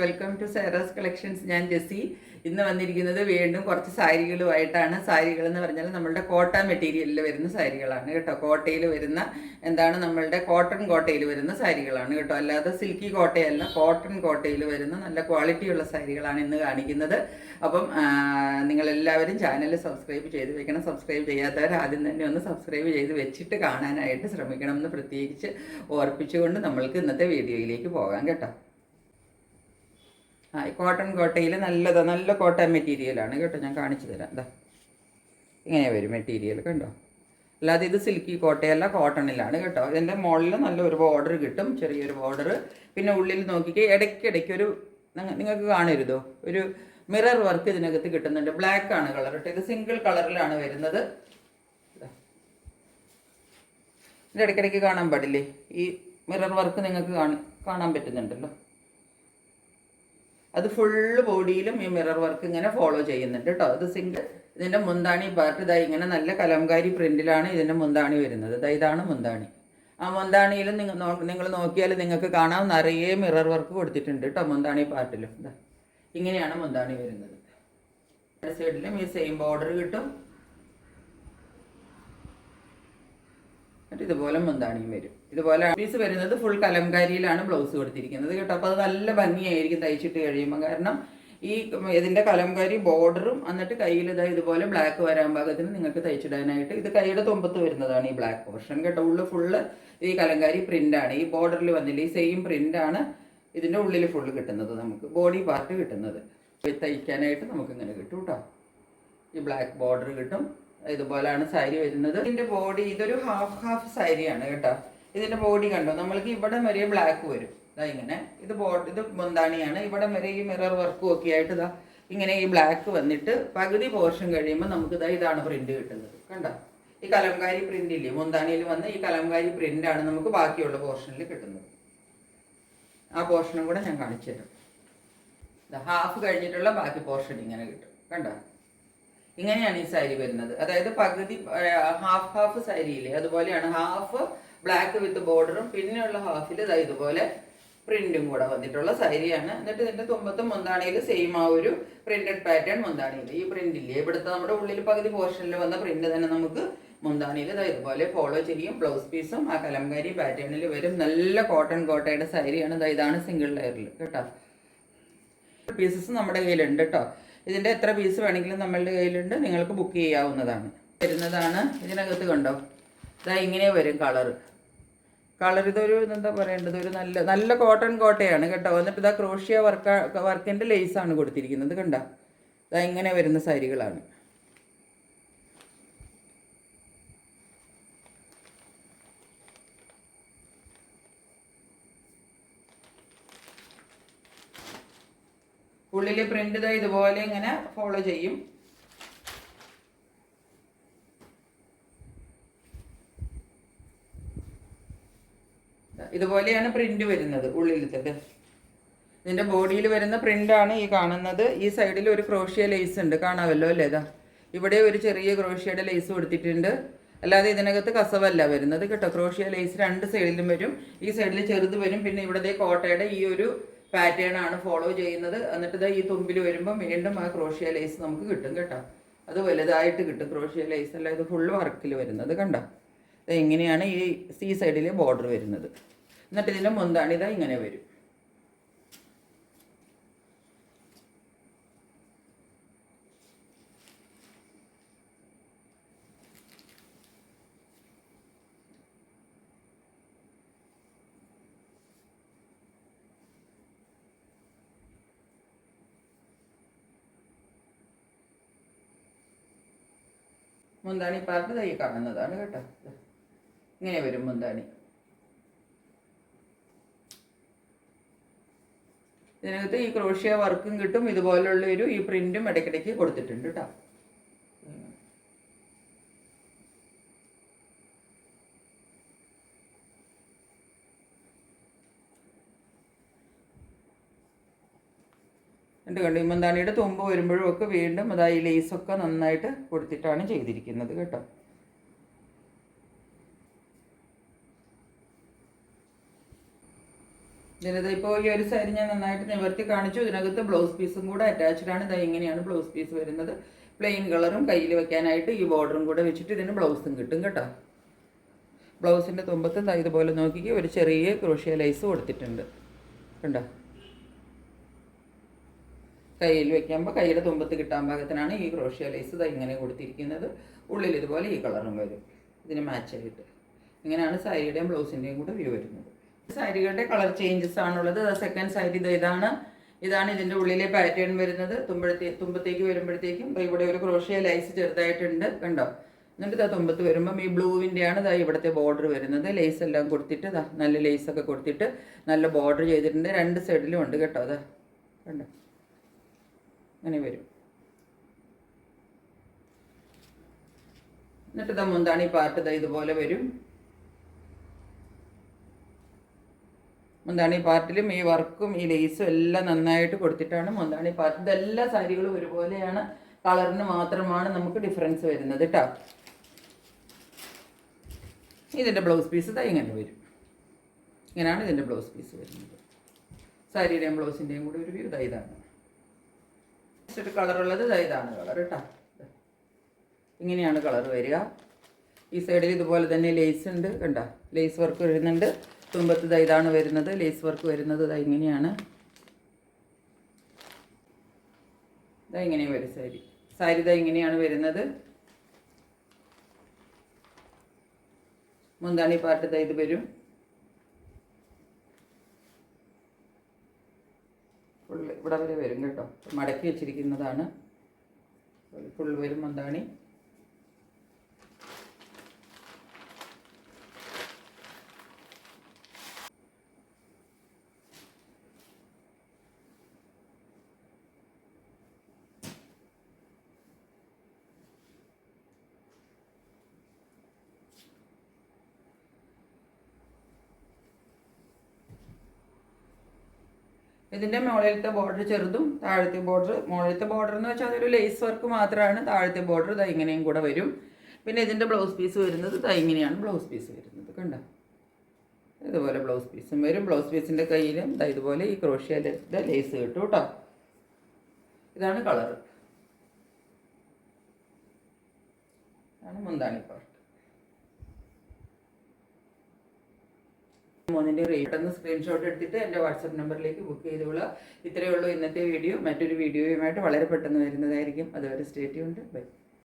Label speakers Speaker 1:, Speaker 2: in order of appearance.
Speaker 1: Welcome to Saira's collections. ഞാൻ Jessy. ഇന്ന് വന്നിരിക്കുന്നത് വീണ്ടും കുറച്ച് സാരികളുമായിട്ടാണ്. സാരികൾ എന്ന് പറഞ്ഞാൽ നമ്മളുടെ കോട്ട മെറ്റീരിയലിൽ വരുന്ന സാരികളാണ് കേട്ടോ. കോട്ടയിൽ വരുന്ന നമ്മളുടെ കോട്ടയിൽ വരുന്ന സാരികളാണ് കേട്ടോ. അല്ലാതെ സിൽക്കി കോട്ടയല്ല, കോട്ടൺ കോട്ടയിൽ വരുന്ന നല്ല ക്വാളിറ്റിയുള്ള സാരികളാണ് ഇന്ന് കാണിക്കുന്നത്. അപ്പം നിങ്ങളെല്ലാവരും ചാനൽ സബ്സ്ക്രൈബ് ചെയ്ത് വെക്കണം. സബ്സ്ക്രൈബ് ചെയ്യാത്തവർ ആദ്യം തന്നെ ഒന്ന് സബ്സ്ക്രൈബ് ചെയ്ത് വെച്ചിട്ട് കാണാനായിട്ട് ശ്രമിക്കണം എന്ന് പ്രത്യേകിച്ച് ഓർപ്പിച്ചുകൊണ്ട് നമ്മൾക്ക് ഇന്നത്തെ വീഡിയോയിലേക്ക് പോകാം കേട്ടോ. കോട്ടൺ കോട്ടയിൽ നല്ല കോട്ടൺ മെറ്റീരിയലാണ് കേട്ടോ. ഞാൻ കാണിച്ചു തരാം. ഇതാ ഇങ്ങനെ വരും മെറ്റീരിയൽ കണ്ടോ. അല്ലാതെ ഇത് സിൽക്കി കോട്ടയല്ല, കോട്ടണിലാണ് കേട്ടോ. ഇതിൻ്റെ മുകളിൽ നല്ലൊരു ബോർഡർ കിട്ടും, ചെറിയൊരു ബോർഡർ. പിന്നെ ഉള്ളിൽ നോക്കിക്കേ ഇടയ്ക്കിടയ്ക്ക് ഒരു നിങ്ങൾക്ക് കാണരുതോ ഒരു മിറർ വർക്ക് ഇതിനകത്ത് കിട്ടുന്നുണ്ട്. ബ്ലാക്ക് ആണ് കളർ കേട്ടോ. ഇത് സിംഗിൾ കളറിലാണ് വരുന്നത്. ഇതിൻ്റെ ഇടയ്ക്കിടയ്ക്ക് കാണാൻ പാടില്ലേ, ഈ മിറർ വർക്ക് നിങ്ങൾക്ക് കാണാൻ പറ്റുന്നുണ്ടല്ലോ. അത് ഫുള്ള് ബോഡിയിലും ഈ മിറർ വർക്ക് ഇങ്ങനെ ഫോളോ ചെയ്യുന്നുണ്ട് കേട്ടോ. ഇത് സിംഗിൾ. ഇതിൻ്റെ മുന്താണി പാർട്ട് ഇതായി ഇങ്ങനെ നല്ല കലംകാരി പ്രിന്റിലാണ് ഇതിൻ്റെ മുന്താണി വരുന്നത്. ഇതാണ് മുന്താണി. ആ മുന്താണിയിലും നിങ്ങൾ നോക്കിയാൽ നിങ്ങൾക്ക് കാണാം നിറയെ മിറർ വർക്ക് കൊടുത്തിട്ടുണ്ട് കേട്ടോ. മുന്താണി പാർട്ടിലും ഇതാ ഇങ്ങനെയാണ് മുന്താണി വരുന്നത്. സൈഡിലും ഈ സെയിം ബോർഡർ കിട്ടും. എന്നിട്ട് ഇതുപോലെ മുന്താണിയും വരും. ഇതുപോലെ പീസ് വരുന്നത് ഫുൾ കലംകാരിയിലാണ് ബ്ലൗസ് കൊടുത്തിരിക്കുന്നത് കേട്ടോ. അപ്പോൾ അത് നല്ല ഭംഗിയായിരിക്കും തയ്ച്ചിട്ട് കഴിയുമ്പോൾ. കാരണം ഈ ഇതിൻ്റെ കലംകാരി ബോർഡറും എന്നിട്ട് കയ്യിൽ ഇതുപോലെ ബ്ലാക്ക് വരാൻ പാകത്തിന് നിങ്ങൾക്ക് തയ്ച്ചിടാനായിട്ട്. ഇത് കൈയുടെ തുമ്പത്ത് വരുന്നതാണ് ഈ ബ്ലാക്ക് പോർഷൻ കേട്ടോ. ഉള്ളിൽ ഫുള്ള് ഈ കലംകാരി പ്രിൻ്റാണ്. ഈ ബോർഡറിൽ വന്നില്ല, ഈ സെയിം പ്രിൻ്റാണ് ഇതിൻ്റെ ഉള്ളിൽ ഫുള്ള് കിട്ടുന്നത്. നമുക്ക് ബോഡി പാർട്ട് കിട്ടുന്നത് തയ്ക്കാനായിട്ട് നമുക്കിങ്ങനെ കിട്ടും കേട്ടോ. ഈ ബ്ലാക്ക് ബോർഡർ കിട്ടും. ഇതുപോലെയാണ് സാരി വരുന്നത്. ഇതിൻ്റെ ബോഡി ഇതൊരു ഹാഫ് സാരിയാണ് കേട്ടോ. ഇതിൻ്റെ ബോഡി കണ്ടോ, നമ്മൾക്ക് ഇവിടെ വരെ ബ്ലാക്ക് വരും. ഇങ്ങനെ ഇത് മുന്താണിയാണ്. ഇവിടെ വരെ ഈ മിറർ വർക്കും ഒക്കെ ആയിട്ട് ഇങ്ങനെ ഈ ബ്ലാക്ക് വന്നിട്ട് പകുതി പോർഷൻ കഴിയുമ്പോൾ നമുക്ക് ഇതാണ് പ്രിന്റ് കിട്ടുന്നത് കണ്ടോ. ഈ കലംകാരി പ്രിന്റ് ഇല്ലേ മുന്താണിയിൽ വന്ന്, ഈ കലംകാരി പ്രിന്റാണ് നമുക്ക് ബാക്കിയുള്ള പോർഷനിൽ കിട്ടുന്നത്. ആ പോർഷനും കൂടെ ഞാൻ കാണിച്ചു തരാം. ഹാഫ് കഴിഞ്ഞിട്ടുള്ള ബാക്കി പോർഷൻ ഇങ്ങനെ കിട്ടും കണ്ടോ. ഇങ്ങനെയാണ് ഈ സാരി വരുന്നത്. അതായത് പകുതി ഹാഫ് സാരിയില്ലേ അതുപോലെയാണ്. ഹാഫ് ബ്ലാക്ക് വിത്ത് ബോർഡറും പിന്നെയുള്ള ഹാഫിൽ ഇതുപോലെ പ്രിന്റും കൂടെ വന്നിട്ടുള്ള സാരിയാണ്. എന്നിട്ട് ഇതിൻ്റെ തുമ്പത്തും മുന്താണിയിൽ സെയിം ആ ഒരു പ്രിന്റഡ് പാറ്റേൺ മുന്താണിയിൽ ഈ പ്രിന്റ് ഇല്ലേ ഇവിടുത്തെ നമ്മുടെ ഉള്ളിൽ പകുതി പോർഷനിൽ വന്ന പ്രിന്റ് തന്നെ നമുക്ക് മുന്താണിയിൽ ഇതുപോലെ ഫോളോ ചെയ്യും. ബ്ലൗസ് പീസും ആ കലംകാരി പാറ്റേണിൽ വരും. നല്ല കോട്ടയുടെ സാരിയാണ്. ഇതാണ് സിംഗിൾ ലെയറിൽ കേട്ടോ. പീസസ് നമ്മുടെ കയ്യിലുണ്ട് കേട്ടോ. ഇതിൻ്റെ എത്ര പീസ് വേണമെങ്കിലും നമ്മളുടെ കയ്യിലുണ്ട്, നിങ്ങൾക്ക് ബുക്ക് ചെയ്യാവുന്നതാണ്. വരുന്നതാണ് ഇതിനകത്ത് കണ്ടോ. ഇങ്ങനെ വരും കളർ. ഇതൊരു എന്താ പറയേണ്ടത്, ഒരു നല്ല കോട്ടൺ കോട്ടയാണ് കേട്ടോ. എന്നിട്ട് ക്രോഷ്യ വർക്കിൻ്റെ ലേസാണ് കൊടുത്തിരിക്കുന്നത് കണ്ടോ. ഇങ്ങനെ വരുന്ന സാരികളാണ്. ഉള്ളിലെ പ്രിന്റ് ഇതുപോലെ ഇങ്ങനെ ഫോളോ ചെയ്യും. ഇതുപോലെയാണ് പ്രിന്റ് വരുന്നത് ഉള്ളിലത്തേത്. ഇതിൻ്റെ ബോഡിയിൽ വരുന്ന പ്രിന്റാണ് ഈ കാണുന്നത്. ഈ സൈഡിൽ ഒരു ക്രോഷ്യ ലേസ് ഉണ്ട്, കാണാമല്ലോ അല്ലേ. ഇവിടെ ഒരു ചെറിയ ക്രോഷ്യയുടെ ലേസ് കൊടുത്തിട്ടുണ്ട്. അല്ലാതെ ഇതിനകത്ത് കസവല്ല വരുന്നത് കേട്ടോ. ക്രോഷ്യ ലേസ് രണ്ട് സൈഡിലും വരും. ഈ സൈഡിൽ ചെറുത് വരും. പിന്നെ ഇവിടെ കോട്ടയുടെ ഈ ഒരു പാറ്റേൺ ആണ് ഫോളോ ചെയ്യുന്നത്. എന്നിട്ട് ഈ തുമ്പിൽ വരുമ്പോൾ വീണ്ടും ആ ക്രോഷ്യ ലേസ് നമുക്ക് കിട്ടും കേട്ടോ. അത് വലുതായിട്ട് കിട്ടും. ക്രോഷ്യ ലേസ് അല്ല, ഇത് ഫുൾ വർക്കിൽ വരുന്നത് കണ്ടോ. ഇങ്ങനെയാണ് ഈ സൈഡിലെ ബോർഡർ വരുന്നത്. എന്നിട്ട് ഇതിൻ്റെ മുന്താണി ഇങ്ങനെ വരും. മുന്താണി പാർട്ട് ഈ കാണുന്നതാണ് കേട്ടോ. ഇങ്ങനെ വരും മുന്താണി. ഇതിനകത്ത് ഈ ക്രോഷ്യ വർക്കും കിട്ടും. ഇതുപോലുള്ള ഈ പ്രിന്റും ഇടയ്ക്കിടയ്ക്ക് കൊടുത്തിട്ടുണ്ട് കേട്ടോ. എന്നിട്ട് കണ്ടു ഈ മുന്താണിയുടെ തുമ്പ് വരുമ്പോഴും ഒക്കെ വീണ്ടും ഈ ലേസൊക്കെ നന്നായിട്ട് കൊടുത്തിട്ടാണ് ചെയ്തിരിക്കുന്നത് കേട്ടോ. ഇതിനകത്ത് ഇപ്പോൾ ഈ ഒരു സാരി ഞാൻ നന്നായിട്ട് നിവർത്തി കാണിച്ചു. ഇതിനകത്ത് ബ്ലൗസ് പീസും കൂടെ അറ്റാച്ച്ഡ് ആണ്. ഇതാ ഇങ്ങനെയാണ് ബ്ലൗസ് പീസ് വരുന്നത്. പ്ലെയിൻ കളറും കയ്യിൽ വെക്കാനായിട്ട് ഈ ബോർഡറും കൂടെ വെച്ചിട്ട് ഇതിന് ബ്ലൗസും കിട്ടും കേട്ടോ. ബ്ലൗസിൻ്റെ തുമ്പത്തും ഇതുപോലെ നോക്കിക്ക് ഒരു ചെറിയ ക്രോഷ്യ ലൈസ് കൊടുത്തിട്ടുണ്ട് കണ്ടോ. കയ്യിൽ വെക്കുമ്പോൾ കൈയുടെ തുമ്പത്ത് കിട്ടാൻ പാകത്തിനാണ് ഈ ക്രോഷ്യ ലൈസ് ഇതാ ഇങ്ങനെ കൊടുത്തിരിക്കുന്നത്. ഉള്ളിൽ ഇതുപോലെ ഈ കളറും വരും ഇതിന് മാച്ചായിട്ട്. ഇങ്ങനെയാണ് സാരിയുടെയും ബ്ലൗസിൻ്റെയും കൂടെ വ്യൂ വരുന്നത്. സാരികളുടെ കളർ ചേഞ്ചസ് ആണുള്ളത്. സെക്കൻഡ് സാരി ഇതാണ് ഇതിൻ്റെ ഉള്ളിലെ പാറ്റേൺ വരുന്നത്. തുമ്പത്തേക്ക് വരുമ്പോഴത്തേക്കും ഇവിടെ ഒരു ക്രോഷ്യ ലൈസ് ചെറുതായിട്ടുണ്ട് കണ്ടോ. എന്നിട്ട് ഇതാ തുമ്പത്ത് വരുമ്പം ഈ ബ്ലൂവിൻ്റെയാണ് ഇതാ ഇവിടുത്തെ ബോർഡർ വരുന്നത്. ലേസ് എല്ലാം കൊടുത്തിട്ട് ഇതാ നല്ല ലേസൊക്കെ കൊടുത്തിട്ട് നല്ല ബോർഡർ ചെയ്തിട്ടുണ്ട്. രണ്ട് സൈഡിലും ഉണ്ട് കേട്ടോ. അതാ കണ്ടോ അങ്ങനെ വരും. എന്നിട്ട് ഇതാ മുന്താണി പാർട്ട് ഇതാ ഇതുപോലെ വരും. മുന്താണി പാർട്ടിലും ഈ വർക്കും ഈ ലേസും എല്ലാം നന്നായിട്ട് കൊടുത്തിട്ടാണ് മുന്താണി പാർട്ട്. ഇതെല്ലാ സാരികളും ഒരുപോലെയാണ്. കളറിന് മാത്രമാണ് നമുക്ക് ഡിഫറൻസ് വരുന്നത് കേട്ടോ. ഇതിൻ്റെ ബ്ലൗസ് പീസ് ഇതാ ഇങ്ങനെ വരും. ഇങ്ങനെയാണ് ഇതിൻ്റെ ബ്ലൗസ് പീസ് വരുന്നത്. സാരിയുടെയും ബ്ലൗസിൻ്റെയും കൂടി ഒരു വ്യൂ ഇതാണ്. നെക്സ്റ്റ് കളറുള്ളത് ഇതാണ് കളർ കേട്ടോ. ഇങ്ങനെയാണ് കളർ വരിക. ഈ സൈഡിൽ ഇതുപോലെ തന്നെ ലേസ് ഉണ്ട് കണ്ടോ. ലേസ് വർക്ക് വരുന്നുണ്ട്. തുമ്പത്ത് ഇതാണ് വരുന്നത്. ലേസ് വർക്ക് വരുന്നത് ഇങ്ങനെയാണ്. ഇങ്ങനെ വരും സാരി ഇങ്ങനെയാണ് വരുന്നത്. മുന്താണി പാർട്ട് ഇത് വരും. ഫുള്ള് ഇവിടെ വരെ വരും കേട്ടോ. മടക്കി വെച്ചിരിക്കുന്നതാണ്. ഫുൾ വരും മുന്താണി. ഇതിൻ്റെ മുകളിലത്തെ ബോർഡർ ചെറുതും താഴത്തെ ബോർഡർ. മുകളിലത്തെ ബോർഡർ എന്ന് വെച്ചാൽ അതൊരു ലേസ് വർക്ക് മാത്രമാണ്. താഴത്തെ ബോർഡർ ഇങ്ങനെയും കൂടെ വരും. പിന്നെ ഇതിൻ്റെ ബ്ലൗസ് പീസ് വരുന്നത് ഇങ്ങനെയാണ് ബ്ലൗസ് പീസ് വരുന്നത് കണ്ടോ. ഇതുപോലെ ബ്ലൗസ് പീസും വരും. ബ്ലൗസ് പീസിൻ്റെ കയ്യിലും ഇതുപോലെ ഈ ക്രോഷ്യയുടെ ലേസ് കിട്ടും കേട്ടോ. ഇതാണ് കളർ. ഇതാണ് മുന്താണി പാർട്ട്. മൂന്നിൻ്റെ പെട്ടെന്ന് സ്ക്രീൻഷോട്ട് എടുത്തിട്ട് എൻ്റെ വാട്സപ്പ് നമ്പറിലേക്ക് ബുക്ക് ചെയ്തോളാം. ഇത്രയേ ഉള്ളൂ ഇന്നത്തെ വീഡിയോ. മറ്റൊരു വീഡിയോയുമായിട്ട് വളരെ പെട്ടെന്ന് വരുന്നതായിരിക്കും. അതുവരെ സ്റ്റേ ട്യൂൺഡ്. ബൈ.